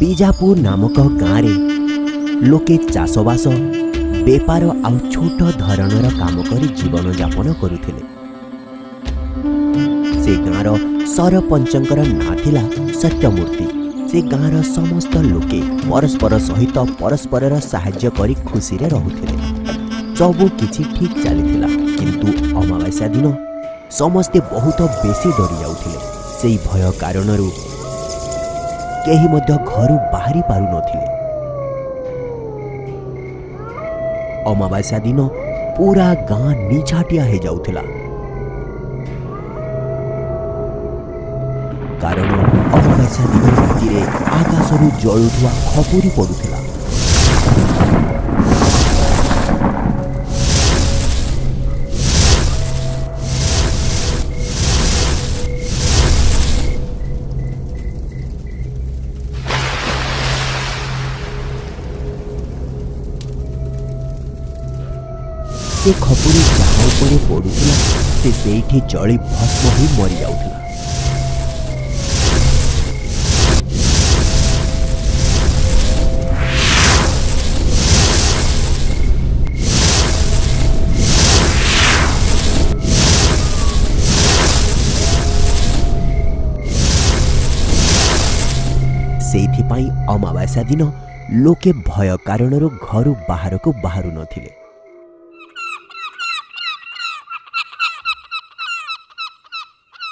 बीजापुर नामक गाँव में लोके चाषबास बेपार आउ छोट धरणर काम कर जीवन यापन करुथिले। से गाँवर सरपंचकर ना थिला सत्यमूर्ति। से गाँवर समस्त लोके परस्पर सहित परस्पर साहाय्य करी खुशी रे रहुथिले। सबु किछि ठीक चलीथिला, किंतु अमावास्या दिन समस्ते बहुत बेसी डरी जाउथिले। सेई भय कारणरू केही मध्य घरु बाहरी पारु नथिले। अमावास्या दिन पूरा गाँ निछाटिया हो जाउथिला, कारण अमावास्या दिन राति आकाशरू जळुथुआ खपुरी पड़ुथिला। से खपुरी जहाँ उपरे पड़ुथिला से सेठी जली भस्म ही मरी जाउथिला। सेथिपाई अमावास्या दिन लोके भय कारणरू घरु बाहर को बाहरु नथिले।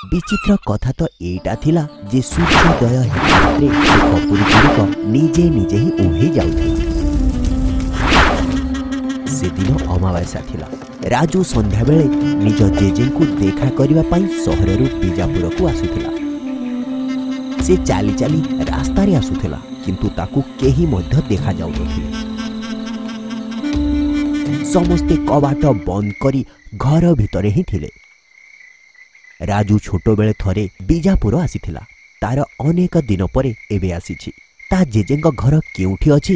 विचित्र कथा तो एटा थिला जे सूर्योदय हेतु खपुरी गुड़िक निजे निजे ही उहे जाउथिला। से दिन अमावास्या थिला। राजू संध्या बेले निज जेजे को देखा करिवा पाई शहररू बीजापुर को आसुथिला। से चाली चाली रास्ता रे आसुथिला, किंतु ताकू केही मध्य देखा जाउ नथिले। समस्ते कबाट बंद करी घर भितरे ही थिले। राजू छोट बेले थरे बीजापुर आसीथिला। तार अनेक दिन परे एबे आसीछि। ता जेजेंग घर केउठी अछि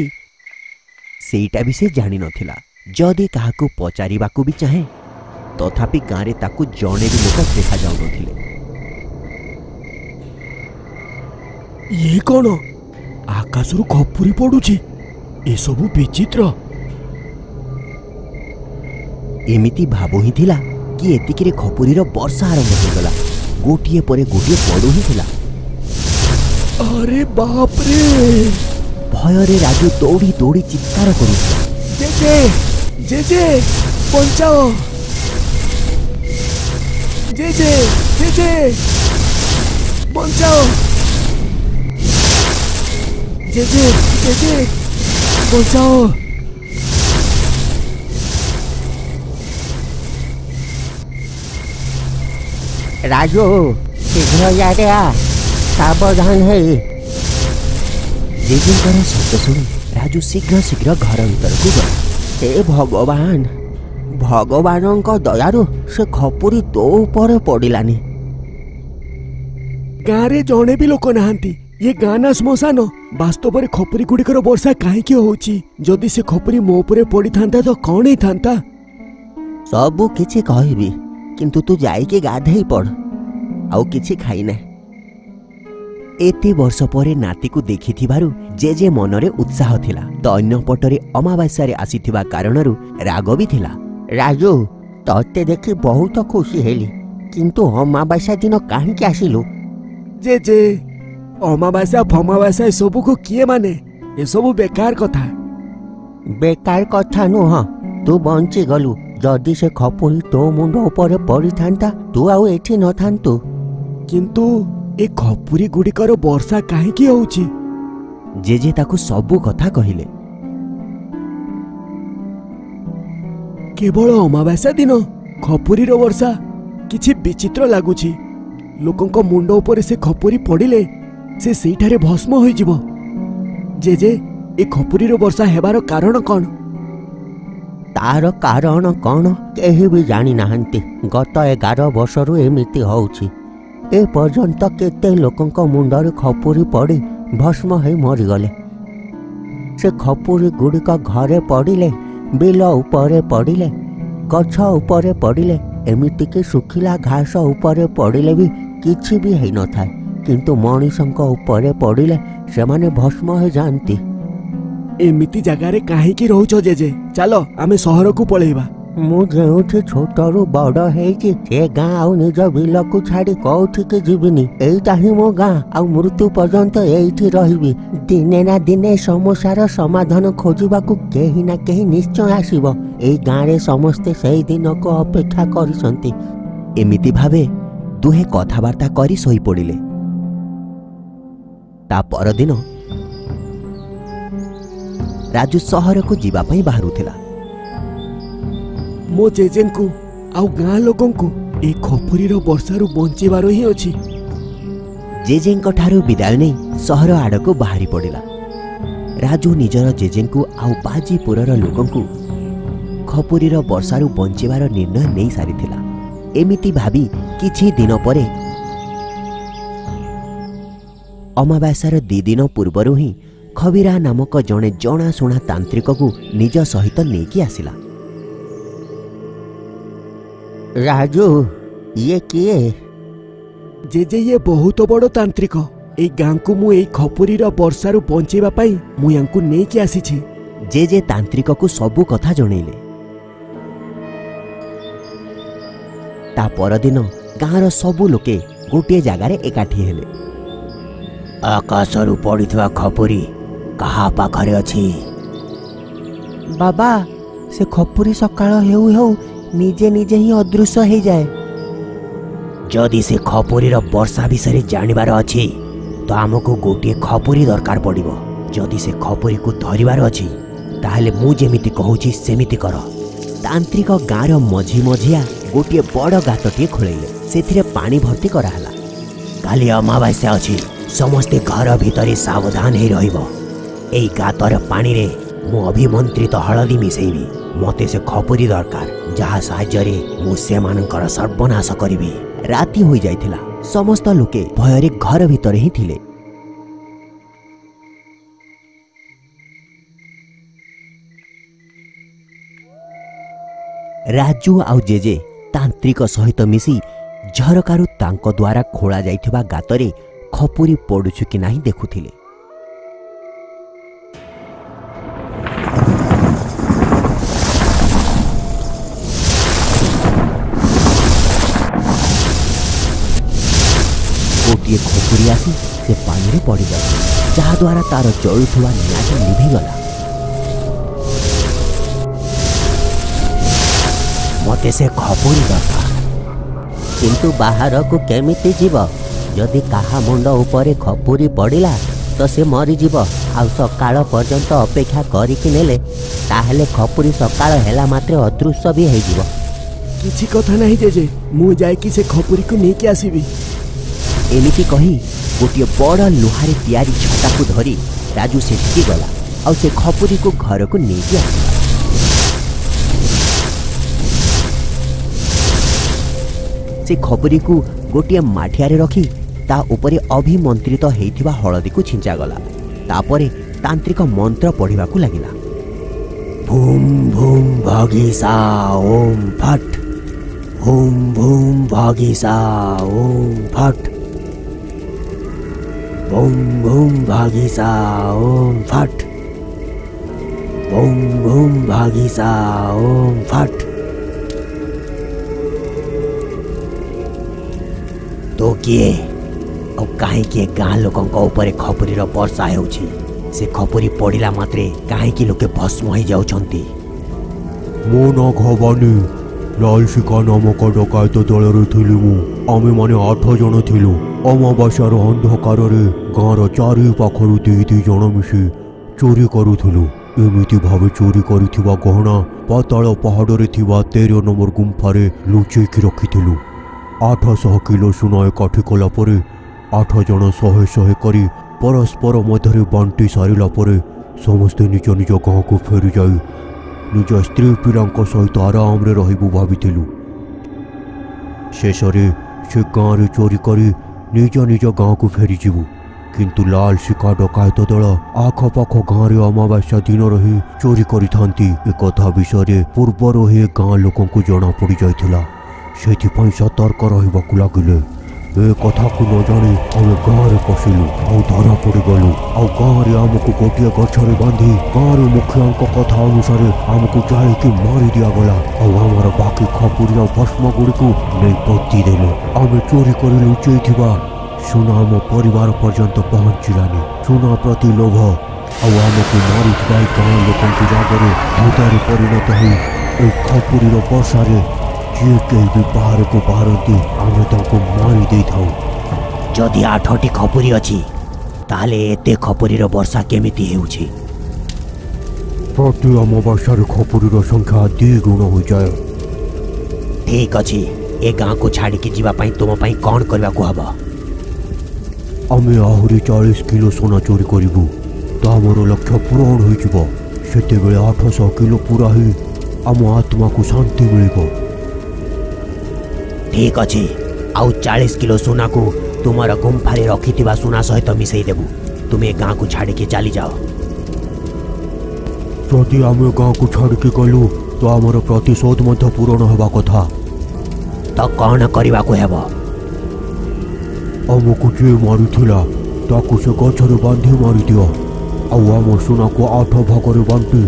सेईटा भी से जानि नथिला। जदि काहाकू पचारिबाकू भी चाहे तथापि गाँरे ताकू जणे भी लोक देखा जाउ नथिले। ये कौन आकाशरू खपुरी पड़ुछि? ए सबु विचित्र। एमिति भाबो ही थिला कि एतिकिरे खपुरीर वर्षा आरंभ होगला। गोटिए परे गोटिए पड़ू ही थिला। अरे बाप रे! भୟରେ राजू दौड़ी दौड़ी चित्कार करुथिला। जेजे जेजे बचाओ! जेजे जेजे बचाओ! जेजे जेजे बचाओ! राजू शीघ्र यारे आ, सावधान है। जेजेंकर शब्द शुणी राजू शीघ्र शीघ्र घर भीतर को गला। हे भगवान, भगवान दयारु से खपुरी तो ऊपर पड़िलानी। गाँव जड़े भी लोक नहांती। ये गाँ ना श्मशान। वास्तव में खपुरी गुड़िकर वर्षा कहीं होउची? जदि से खपुरी मो उपरे पड़ी थांता तो कौन ही थांता? सबु किछि कहबी, किंतु तू जाइके गाधेई पड़। आउ किछि खाई ना। एते वर्ष परे नाती को देखिथिबारु जेजे मनरे उत्साह थिला। तो अन्य पटरे अमावास्या रे आसीथिबा कारणरू राग भी थिला। राजू तते देखि बहुत खुशी हेली, किंतु अमावास्या दिन काहे आसिलु? जेजे अमावास्या फमावास्या सबु को किए माने? ए सबु बेकार कथा। बेकार कथा नुह। तू बंची गलु। जदि से खपुरी तो मुंड ऊपर पड़ी थांता तू आउ एठी न थांतु। किंतु ए खपुरी गुड़िकर वर्षा कहीं होउची? जेजे ताकू सबु कथा कहिले। केवल अमावास्या दिन खपुरीर वर्षा किछि विचित्र लागुची। लोकंक मुंड ऊपर से खपुरी पड़िले से सेठारे भस्म होई जिवो। जेजे ए खपुरीर वर्षा हेबार कारण कौन? तार कारण कौन केही भी जानी नाहंती। गत 11 वर्षरू एमिति होउची। ए पर्यंत केते लोकंक मुंडरे खपुरी पड़ी भस्म होई मरिगले। से खपुरी गुड़िक घरे पड़िले, बिल उपरे पड़िले, गछ उपरे पड़िले, एमिति कि सुखिला घास उपरे पड़िले भी किछि भी हेई न थाए। किंतु मनीषंक उपरे पड़िले सेमाने भस्म हो जाती। एमिति जगारे काहींकी रहउछ जेजे? चलो आमे सहर को पळेइबा। मु जेउठी छोटरू बड़ हेछि से गाँ आउ निज बिल को छाड़ी कौठिके जीविनी। एइटा ही मो गाँ आउ मृत्यु पर्यंत एइठी रहिबी। दिने ना दिने समस्यार समाधान खोजिबाकू केही ना केही निश्चय आसीबो। एई गाँ रे समस्ते सेई दिन को अपेक्षा करिसंती। एमिति भावे दुहे कथाबार्ता करी सोई पड़िले। ता परदिन राजू सहर को जीवा पई बाहरुथिला। मो जेजेंकु आउ गाँ लोकंकु ए खपुरीर वर्षारु बंचिबार ही अछि। जेजेंक ठारू विदाय नहीं सहर आड़को बाहरी पड़िला। राजू निजर जेजेंकु आउ बाजीपुरर लोकंकु खपुरीर वर्षारु बंचिबार निर्णय नहीं सारिथिला। एमिति भाबी किछि दिन परे अमावास्यार 2 दिन पूर्वरु ही खबीरा नामक जड़े जनाशुना तांत्रिक को निज सहित नेकी आसिला। राजू ये किए? जेजे ये बहुत बड़ तांत्रिक। ए गाँ को मु ए खपुरीर वर्षारु बंचेबा पई मु यांकु नेकी आसीछि। जेजे तांत्रिक को सबु कथा जणैले। ता परदिन गाँर सबु लोके गोटे जगार एकाठी हेले। आकाशरु पड़िथवा खपुरी कहा पाखरे अछि? बाबा से खपुरी सकाळ हेउ हेउ निजे निजे ही अदृश्य हो जाए। जदि से खपुरीर वर्षा विषय जानिबार अछि तो आमको गोटे खपुरी दरकार पड़िबो। जदि से खपुरी को धरिबार अछि ताहेले मु जेमिति कहूछि सेमिति कर। तांत्रिक गाँर मझी मझिया गोटे बड़ गातटे खोलैले। सेथिरे पानी भर्ती कराला। काली अमावास्या अछि, समस्ते घर भितर सावधान हे रहिबो। एई गातर पानी रे मु अभिमंत्रित हळदी मिसेइबी। मते से खपुरी दरकार जहा साहाय्य रे मु सेमानकर सर्वनाश करिबी। राति होई जाइथिला। समस्त लोके भयरे घर भितर ही थिले। राजू आउ जेजे तांत्रिक सहित मिसी झरकारु तांको द्वारा खोला जाइथिबा गातरे खपुरी पडुछु कि नाही देखुथिले। गोटे खपुरी आसी से पानी रे पड़ गला, जहा द्वारा तार जलुथुवा निआं निभिगला। मते से खपुरी दरकार, किंतु बाहर को केमिति जीव? जदि काहा मुंड उपरे खपुरी पड़िला तो से मरी जीव। आउ सकाळ पर्यंत अपेक्षा करिकि नेले ताहेले खपुरी सकाळ हेला मात्र अदृश्य भी हे जीव। किछि कथा नाही जेजे, मु जाय कि से खपुरी को नेकी आसीबी। एमिति कही गोटे बड़ लुहारे तैयारी छटा को धरी राजू सेठी गला और से खपुरी को घर को नेकी आसिला। से खपुरी को गोटे माठियारे रखी ता उपरे अभिमंत्रित हेइथिबा हळदी को छिंचा गला। तापरे तांत्रिक मंत्र पढ़िबा को लागिला। भूम भूम भागीसा ओम फट, भूम भूम भागीसा ओम फट, भूम भूम भागीसा ओम फट, भूम भूम भागीसा ओम फट। तो किए और कहीं गाँ लोकों ऊपर खपुरीर वर्षा होउछि? से खपुरी पड़िला मात्रे कहीं लोके भस्म हो जाउछंती। मो ना खबानी लाल शिका नामक डकायत दल थिलु। आमे माने 8 जन थिलु। अमावास्यार अंधकार गाँर चारि पाखरु 2 जन मिसी चोरी करुथिलु। एमिति भावे चोरी करिथिबा गहना पाताल पहाड़ थिबा 13 नंबर गुंफारे लुचेकी रखिथिलु। 800 किलो सुना एकाठी कला परे 8 जन 100 करी परस्पर मध्य बांटी सारिला परे समस्ते निज निज गाँ को फेरी जाई निज स्त्री पिलांक सहित आराम रे रहिबु भाबिथिलु। शेषरे से गाँ रे चोरी करी निज निज गाँ को फेरी जीवु। किंतु लाल शिका डकायत दल आखपाख गाँ रे अमावास्या दिन रही चोरी करिथांती। एकथा विषय पूर्वर ही गाँ लोकंकु जना पड़ी जाइथिला। सेथिपई सतर्क रहिबाकु लागिले। ए कथा को न जानी आम गाँव पशिलु और धरा पड़गलु और गाँव आमको गोटे गछरे बांधी गाँव मुखिया कथा अनुसार आमको जाई मारी दिगला और आमर बाकी खपुरी और भस्म गुड़ी को नहीं पति देलु आम चोरी कर लुचेवा सुना आम परिवार पर्यंत पहुँचलानी सुना प्रति लोभ आमको मारी गाँ लोक जगह भूतार परिणत हो खपुरी वर्षार जी कहीं भी बाहर को बाहरती आम मारी दे था। जदि 8टी खपुरी अच्छी ताले एते खपुरीर वर्षा केमिति हेउछि? प्रति अमावास्यार खपुरीर संख्या 2 गुण हो जाए। ठीक अच्छी ए गाँ को छाड़ी के जीवा पाई तुम पाई कौन करबा को हबो? आमे आहुरी 40 किलो सोना चोरी करिबु तो आमर लक्ष्य पूरण हो जिवो सेते बेले 800 किलो पूरा ही आम आत्मा को शांति मिलिबो। ठीक अच्छे आउ 40 किलो सोना को तुमर गुम्फारे रखिथिबा सोना सहित मिसई देबु तुमे गाँ को छाड़ी के चली जाओ। जदि आम गाँ को छाड़ के गलु तो आमर प्रतिशोध मध्य पूरण होबा कथा। तो कौन करबा को हेबो? आमको जे मारिथिला ताकू से गछरे बांधी मारी दियो आउ आम सोना को 8 भागरे बांटी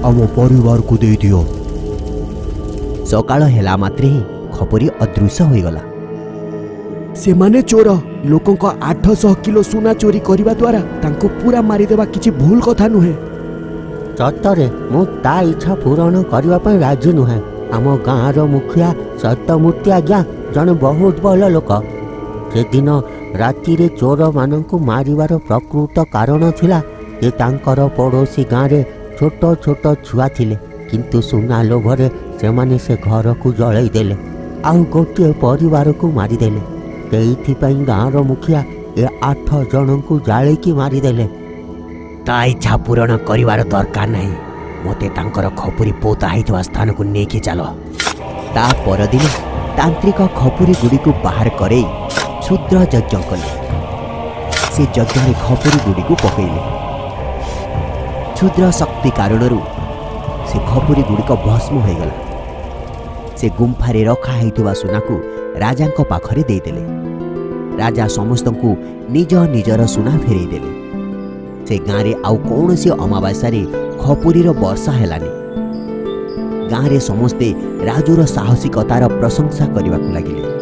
आम परिवार को दे दियो। सकाळ हेला मात्रे ही खपुरी अदृश्य होइगला। से माने चोर लोकों को 800 किलो सोना चोरी करने द्वारा तांको पूरा मारिदेवा किसी भूल कथा नुहे। सतरे मु ता इच्छा पूरण करने पर राजी नुहे। आम गाँव मुखिया सत्यमूर्ति आज्ञा जन बहुत भल लोक। से दिन राति रे चोर मानक मारिवार प्रकृत कारण थिला जे तांकर पड़ोसी गाँव रे छोट छोट छुआ थिले किंतु सुना लोभरे से माने से घर को जलई देले आउ गोटे परिवार को मारिदेले। तेइथिपाई गाँव मुखिया ए 8 जन को जाळेकी मारिदेले। ता इच्छा पूरण करिवार दरकार नहीं मते तांकर खपुरी पोता होइतवा स्थान को नेकी चलो। ता परदिन तांत्रिक खपुरी गुड़ी को बाहर करे क्षुद्र यज्ञ कले। से यज्ञ में खपुरी गुड़ी को पकईले। क्षुद्र शक्ति कारणरू से खपुरी गुड़िक भस्म हो गला। से गुम्फारे रखा होइतवा सुना को राजा को पाखरे देदेले। राजा समस्त को निज निजर सुना फेरई देले। से गाँव रे आउ कौन सी अमावास्या खपुरीर वर्षा हेलानी। गाँव रे समस्ते राजुर साहसिकतार प्रशंसा करने लगिले।